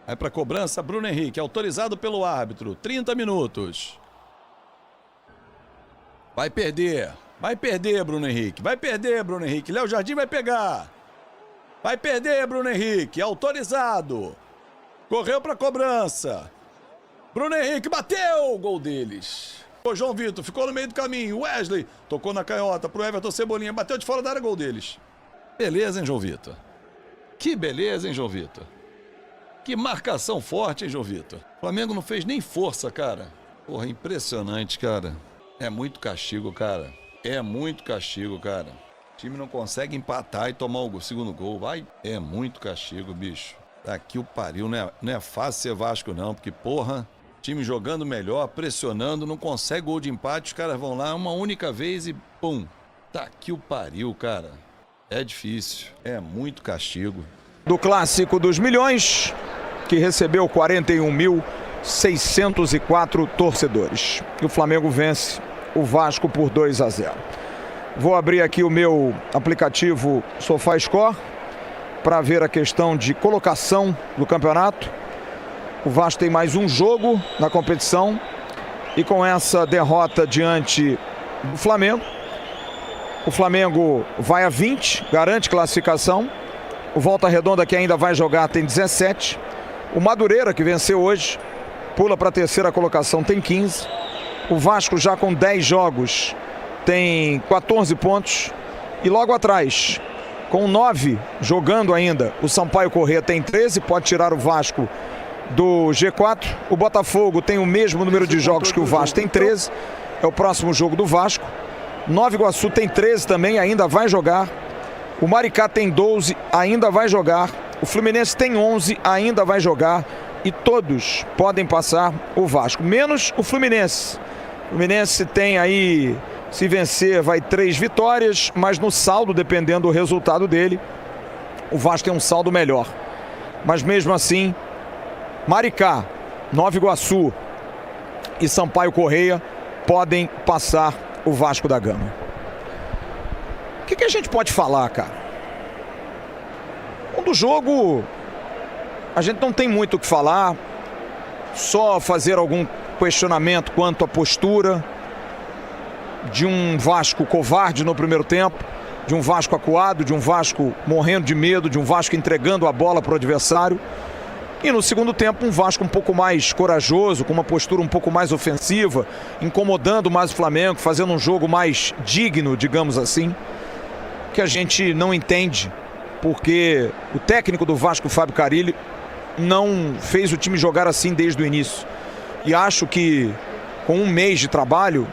Vai para cobrança, Bruno Henrique, autorizado pelo árbitro. 30 minutos. Vai perder, Bruno Henrique. Vai perder, Bruno Henrique. Léo Jardim vai pegar. Vai perder, Bruno Henrique. Autorizado. Correu para cobrança. Bruno Henrique bateu. Gol deles. O João Vitor ficou no meio do caminho. Wesley tocou na canhota pro Everton Cebolinha. Bateu de fora da área, gol deles. Beleza, hein, João Vitor? Que beleza, hein, João Vitor? Que marcação forte, hein, João Vitor? O Flamengo não fez nem força, cara. Porra, impressionante, cara. É muito castigo, cara. É muito castigo, cara. O time não consegue empatar e tomar o segundo gol. Vai. É muito castigo, bicho. Daqui o pariu. Não é fácil ser Vasco, não. Porque, porra, time jogando melhor, pressionando, não consegue gol de empate. Os caras vão lá uma única vez e pum. Daqui o pariu, cara. É difícil. É muito castigo. Do Clássico dos Milhões, que recebeu 41.604 torcedores. E o Flamengo vence o Vasco por 2-0. Vou abrir aqui o meu aplicativo SofaScore para ver a questão de colocação do campeonato. O Vasco tem mais um jogo na competição e com essa derrota diante do Flamengo, o Flamengo vai a 20, garante classificação. O Volta Redonda, que ainda vai jogar, tem 17. O Madureira, que venceu hoje, pula para a terceira colocação, tem 15. O Vasco, já com 10 jogos, tem 14 pontos. E logo atrás, com 9 jogando ainda, o Sampaio Corrêa tem 13, pode tirar o Vasco do G4. O Botafogo tem o mesmo número de jogos que o Vasco, tem 13. É o próximo jogo do Vasco. Nova Iguaçu tem 13 também, ainda vai jogar. O Maricá tem 12, ainda vai jogar. O Fluminense tem 11, ainda vai jogar. E todos podem passar o Vasco, menos o Fluminense. O Fluminense tem aí, se vencer, vai 3 vitórias, mas no saldo, dependendo do resultado dele, o Vasco tem um saldo melhor. Mas mesmo assim, Maricá, Nova Iguaçu e Sampaio Corrêa podem passar o Vasco da Gama. O que a gente pode falar, cara? Do jogo, a gente não tem muito o que falar, só fazer algum questionamento quanto à postura de um Vasco covarde no primeiro tempo, de um Vasco acuado, de um Vasco morrendo de medo, de um Vasco entregando a bola para o adversário. E no segundo tempo, um Vasco um pouco mais corajoso, com uma postura um pouco mais ofensiva, incomodando mais o Flamengo, fazendo um jogo mais digno, digamos assim, que a gente não entende, porque o técnico do Vasco, Fábio Carille, não fez o time jogar assim desde o início. E acho que com um mês de trabalho,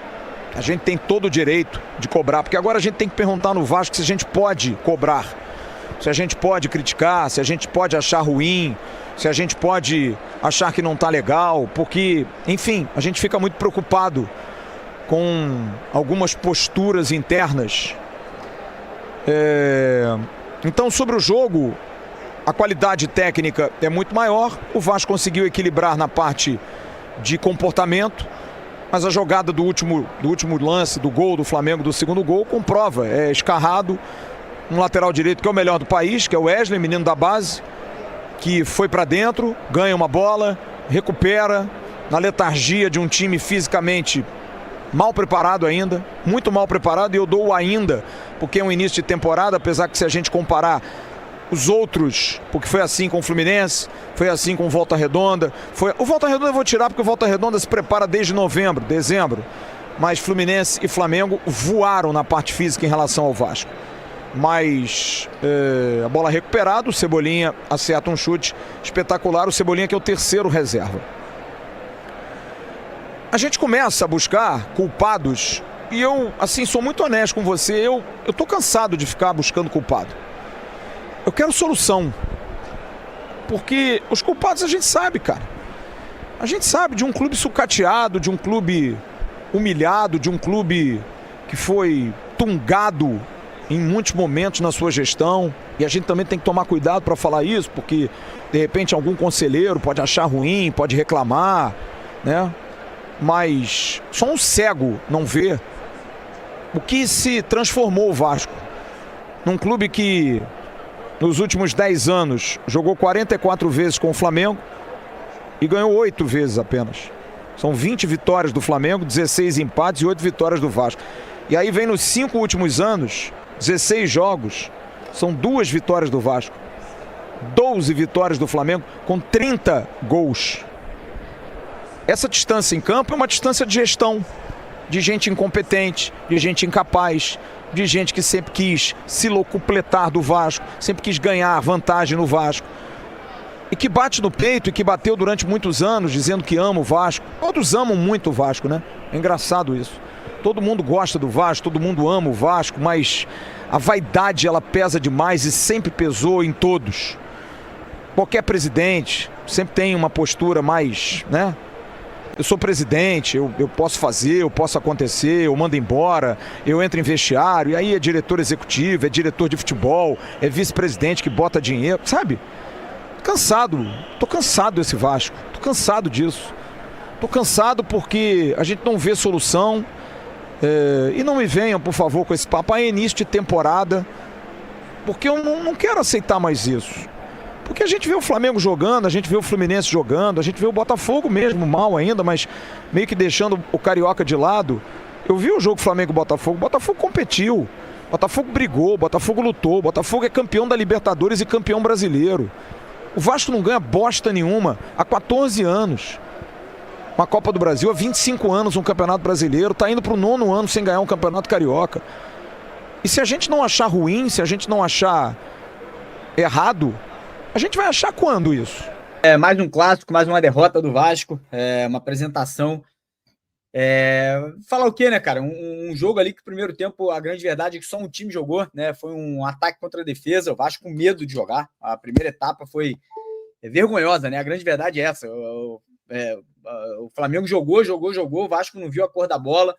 a gente tem todo o direito de cobrar, porque agora a gente tem que perguntar no Vasco se a gente pode cobrar, se a gente pode criticar, se a gente pode achar ruim, se a gente pode achar que não está legal, porque, enfim, a gente fica muito preocupado com algumas posturas internas. Então, sobre o jogo, a qualidade técnica é muito maior. O Vasco conseguiu equilibrar na parte de comportamento, mas a jogada do último lance, do gol do Flamengo, do segundo gol, comprova. É escarrado, um lateral direito que é o melhor do país, que é o Wesley, menino da base, que foi para dentro, ganha uma bola, recupera, na letargia de um time fisicamente mal preparado ainda, muito mal preparado, e eu dou o ainda, porque é um início de temporada, apesar que se a gente comparar os outros, porque foi assim com o Fluminense, foi assim com o Volta Redonda, o Volta Redonda eu vou tirar porque o Volta Redonda se prepara desde novembro, dezembro, mas Fluminense e Flamengo voaram na parte física em relação ao Vasco. Mas a bola recuperada, o Cebolinha acerta um chute espetacular, o Cebolinha que é o terceiro reserva. A gente começa a buscar culpados e eu, assim, sou muito honesto com você, eu tô cansado de ficar buscando culpado. Eu quero solução, porque os culpados a gente sabe, cara. A gente sabe de um clube sucateado, de um clube humilhado, de um clube que foi tungado em muitos momentos na sua gestão, e a gente também tem que tomar cuidado para falar isso, porque de repente algum conselheiro pode achar ruim, pode reclamar, né? Mas só um cego não vê o que se transformou o Vasco num clube que nos últimos 10 anos jogou 44 vezes com o Flamengo, e ganhou 8 vezes apenas. São 20 vitórias do Flamengo, 16 empates e 8 vitórias do Vasco. E aí vem nos 5 últimos anos, 16 jogos, são 2 vitórias do Vasco. 12 vitórias do Flamengo com 30 gols. Essa distância em campo é uma distância de gestão, de gente incompetente, de gente incapaz, de gente que sempre quis se locupletar do Vasco, sempre quis ganhar vantagem no Vasco. E que bate no peito e que bateu durante muitos anos dizendo que ama o Vasco. Todos amam muito o Vasco, né? É engraçado isso. Todo mundo gosta do Vasco, todo mundo ama o Vasco, mas a vaidade ela pesa demais e sempre pesou em todos. Qualquer presidente sempre tem uma postura mais, né? Eu sou presidente, eu posso fazer, eu posso acontecer, eu mando embora, eu entro em vestiário, e aí é diretor executivo, é diretor de futebol, é vice-presidente que bota dinheiro, sabe? Tô cansado desse Vasco, tô cansado disso. Tô cansado porque a gente não vê solução. E não me venham, por favor, com esse papo. É início de temporada, porque eu não quero aceitar mais isso. Porque a gente vê o Flamengo jogando, a gente vê o Fluminense jogando, a gente vê o Botafogo mesmo mal ainda, mas meio que deixando o Carioca de lado. Eu vi o jogo Flamengo-Botafogo, o Botafogo competiu, o Botafogo brigou, o Botafogo lutou, o Botafogo é campeão da Libertadores e campeão brasileiro. O Vasco não ganha bosta nenhuma há 14 anos. Uma Copa do Brasil há 25 anos, um Campeonato Brasileiro, está indo para o 9º ano sem ganhar um Campeonato Carioca. E se a gente não achar ruim, se a gente não achar errado, a gente vai achar quando isso? Mais um clássico, mais uma derrota do Vasco, uma apresentação. Falar o quê, né, cara? Um jogo ali que no primeiro tempo, a grande verdade é que só um time jogou, né? Foi um ataque contra a defesa, o Vasco com medo de jogar. A primeira etapa foi vergonhosa, né? A grande verdade é essa. O Flamengo jogou, o Vasco não viu a cor da bola, a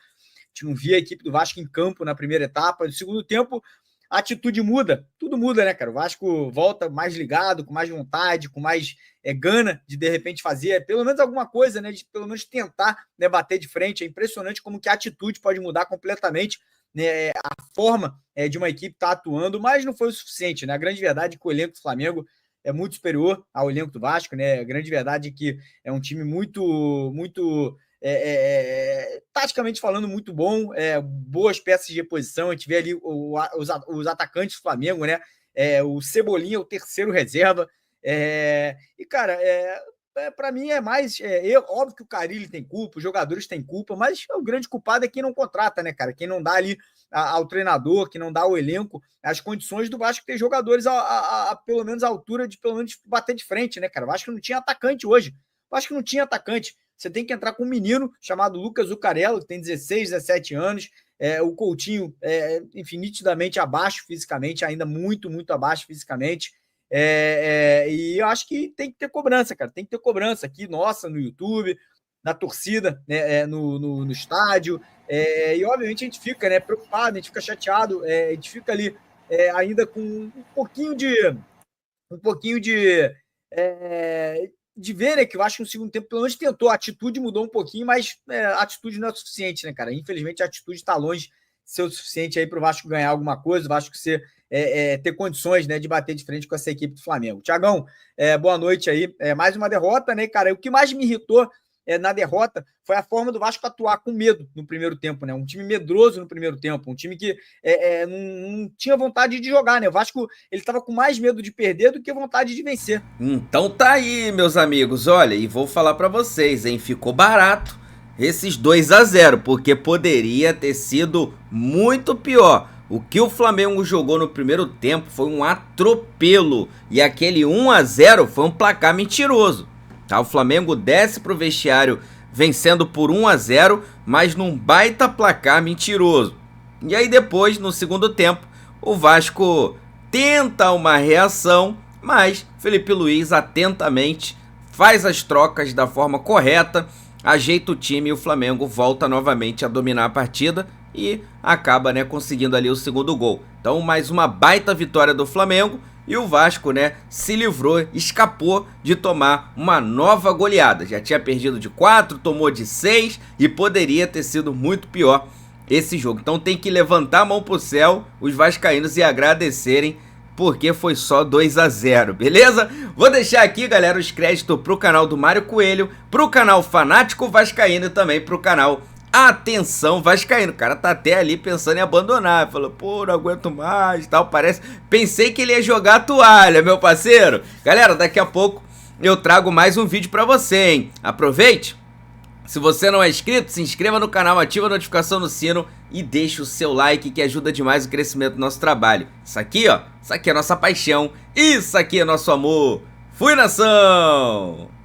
gente não via a equipe do Vasco em campo na primeira etapa. No segundo tempo, a atitude muda, tudo muda, né, cara? O Vasco volta mais ligado, com mais vontade, com mais gana de repente fazer pelo menos alguma coisa, né? De pelo menos tentar, né, bater de frente. É impressionante como que a atitude pode mudar completamente, né, a forma de uma equipe estar atuando, mas não foi o suficiente, né? A grande verdade é que o elenco do Flamengo é muito superior ao elenco do Vasco, né? A grande verdade é que é um time muito taticamente falando, muito bom, boas peças de reposição. A gente vê ali os atacantes do Flamengo, né? O Cebolinha, o terceiro reserva. E, cara, para mim é mais. Óbvio que o Carille tem culpa, os jogadores têm culpa, mas o grande culpado é quem não contrata, né, cara? Quem não dá ali ao treinador, que não dá ao elenco as condições do Vasco ter jogadores pelo menos à altura de pelo menos bater de frente, né, cara? O Vasco não tinha atacante hoje. O Vasco não tinha atacante. Você tem que entrar com um menino chamado Lucas Zucarello, que tem 16, 17 anos. O Coutinho, enfim, nitidamente abaixo fisicamente, ainda muito, muito abaixo fisicamente. E eu acho que tem que ter cobrança, cara. Tem que ter cobrança aqui, nossa, no YouTube, na torcida, né, no estádio. E, obviamente, a gente fica, né, preocupado, a gente fica chateado, a gente fica ali ainda com um pouquinho de ver, né, que eu acho que no segundo tempo pelo menos tentou, a atitude mudou um pouquinho, mas a atitude não é suficiente, né, cara? Infelizmente a atitude está longe de ser o suficiente aí para o Vasco ganhar alguma coisa, o Vasco ter condições, né, de bater de frente com essa equipe do Flamengo. Tiagão, boa noite aí. Mais uma derrota, né, cara? O que mais me irritou na derrota foi a forma do Vasco atuar com medo no primeiro tempo, né? Um time medroso no primeiro tempo, um time que não tinha vontade de jogar, né? O Vasco, ele estava com mais medo de perder do que vontade de vencer. Então tá aí, meus amigos, olha, e vou falar pra vocês, hein? Ficou barato esses 2-0, porque poderia ter sido muito pior. O que o Flamengo jogou no primeiro tempo foi um atropelo, e aquele 1-0 foi um placar mentiroso. Tá, o Flamengo desce pro vestiário vencendo por 1-0, mas num baita placar mentiroso. E aí depois, no segundo tempo, o Vasco tenta uma reação, mas Felipe Luiz atentamente faz as trocas da forma correta, ajeita o time e o Flamengo volta novamente a dominar a partida e acaba, né, conseguindo ali o segundo gol. Então mais uma baita vitória do Flamengo. E o Vasco, né, se livrou, escapou de tomar uma nova goleada. Já tinha perdido de 4, tomou de 6 e poderia ter sido muito pior esse jogo. Então tem que levantar a mão pro céu, os vascaínos, e agradecerem porque foi só 2-0, beleza? Vou deixar aqui, galera, os créditos pro canal do Mário Coelho, pro canal Fanático Vascaíno e também pro canal Atenção Vascaíno. O cara tá até ali pensando em abandonar, falou, pô, não aguento mais e tal, parece... Pensei que ele ia jogar a toalha, meu parceiro. Galera, daqui a pouco eu trago mais um vídeo pra você, hein? Aproveite! Se você não é inscrito, se inscreva no canal, ativa a notificação no sino e deixa o seu like que ajuda demais o crescimento do nosso trabalho. Isso aqui, ó, isso aqui é a nossa paixão, isso aqui é nosso amor. Fui, nação!